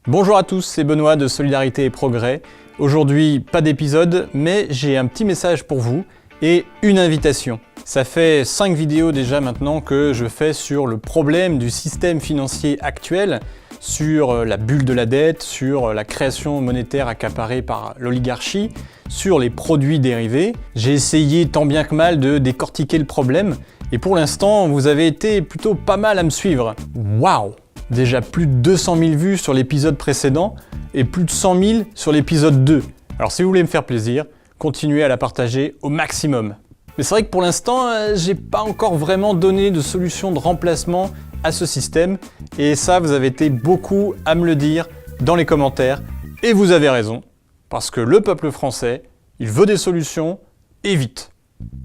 Bonjour à tous, c'est Benoît de Solidarité et Progrès. Aujourd'hui, pas d'épisode, mais j'ai un petit message pour vous et une invitation. Ça fait 5 vidéos déjà maintenant que je fais sur le problème du système financier actuel, sur la bulle de la dette, sur la création monétaire accaparée par l'oligarchie, sur les produits dérivés. J'ai essayé tant bien que mal de décortiquer le problème et pour l'instant, vous avez été plutôt pas mal à me suivre. Waouh! Déjà plus de 200 000 vues sur l'épisode précédent et plus de 100 000 sur l'épisode 2. Alors si vous voulez me faire plaisir, continuez à la partager au maximum. Mais c'est vrai que pour l'instant, j'ai pas encore vraiment donné de solution de remplacement à ce système et ça, vous avez été beaucoup à me le dire dans les commentaires et vous avez raison, parce que le peuple français, il veut des solutions et vite.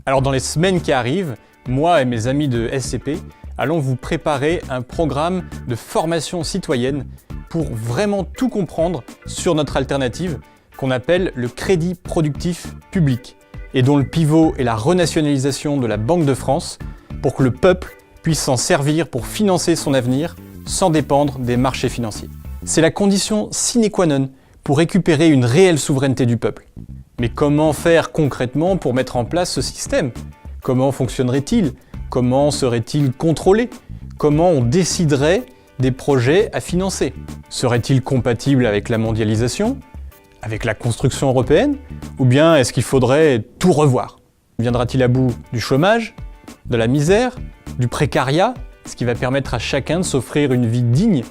Alors dans les semaines qui arrivent, moi et mes amis de SCP, allons vous préparer un programme de formation citoyenne pour vraiment tout comprendre sur notre alternative qu'on appelle le crédit productif public et dont le pivot est la renationalisation de la Banque de France pour que le peuple puisse s'en servir pour financer son avenir sans dépendre des marchés financiers. C'est la condition sine qua non pour récupérer une réelle souveraineté du peuple. Mais comment faire concrètement pour mettre en place ce système ? Comment fonctionnerait-il ? Comment serait-il contrôlé ? Comment on déciderait des projets à financer ? Serait-il compatible avec la mondialisation ? Avec la construction européenne ? Ou bien est-ce qu'il faudrait tout revoir ? Viendra-t-il à bout du chômage, de la misère, du précariat, ce qui va permettre à chacun de s'offrir une vie digne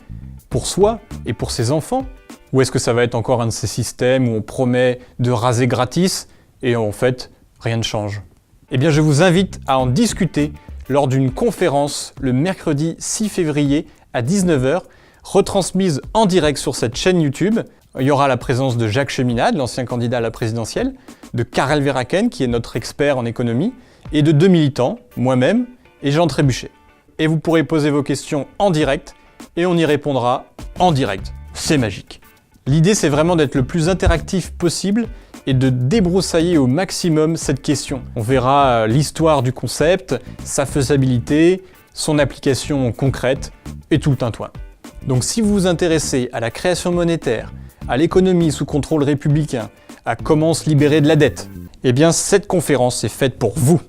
pour soi et pour ses enfants ? Ou est-ce que ça va être encore un de ces systèmes où on promet de raser gratis et en fait rien ne change ? Eh bien je vous invite à en discuter lors d'une conférence le mercredi 6 février à 19 h, retransmise en direct sur cette chaîne YouTube. Il y aura la présence de Jacques Cheminade, l'ancien candidat à la présidentielle, de Karel Verhaken, qui est notre expert en économie, et de 2 militants, moi-même et Jean Trébuchet. Et vous pourrez poser vos questions en direct, et on y répondra en direct. C'est magique. L'idée, c'est vraiment d'être le plus interactif possible et de débroussailler au maximum cette question. On verra l'histoire du concept, sa faisabilité, son application concrète et tout le tintouin. Donc si vous vous intéressez à la création monétaire, à l'économie sous contrôle républicain, à comment se libérer de la dette, eh bien cette conférence est faite pour vous.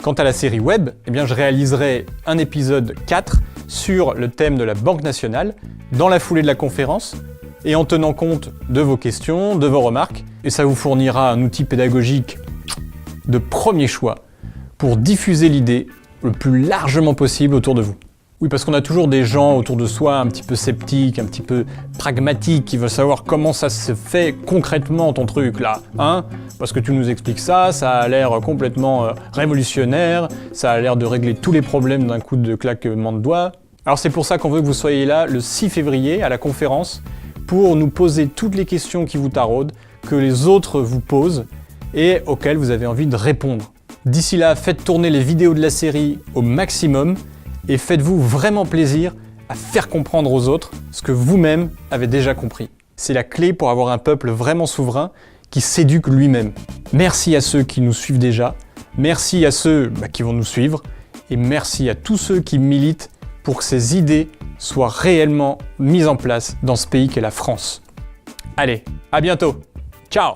Quant à la série web, eh bien je réaliserai un épisode 4 sur le thème de la Banque nationale dans la foulée de la conférence et en tenant compte de vos questions, de vos remarques, et ça vous fournira un outil pédagogique de premier choix pour diffuser l'idée le plus largement possible autour de vous. Oui, parce qu'on a toujours des gens autour de soi un petit peu sceptiques, un petit peu pragmatiques, qui veulent savoir comment ça se fait concrètement ton truc là, hein ? Parce que tu nous expliques ça a l'air complètement révolutionnaire, ça a l'air de régler tous les problèmes d'un coup de claquement de doigts. Alors c'est pour ça qu'on veut que vous soyez là le 6 février à la conférence pour nous poser toutes les questions qui vous taraudent, que les autres vous posent et auxquelles vous avez envie de répondre. D'ici là, faites tourner les vidéos de la série au maximum et faites-vous vraiment plaisir à faire comprendre aux autres ce que vous-même avez déjà compris. C'est la clé pour avoir un peuple vraiment souverain qui s'éduque lui-même. Merci à ceux qui nous suivent déjà, merci à ceux qui vont nous suivre et merci à tous ceux qui militent pour que ces idées soient réellement mises en place dans ce pays qu'est la France. Allez, à bientôt. Ciao!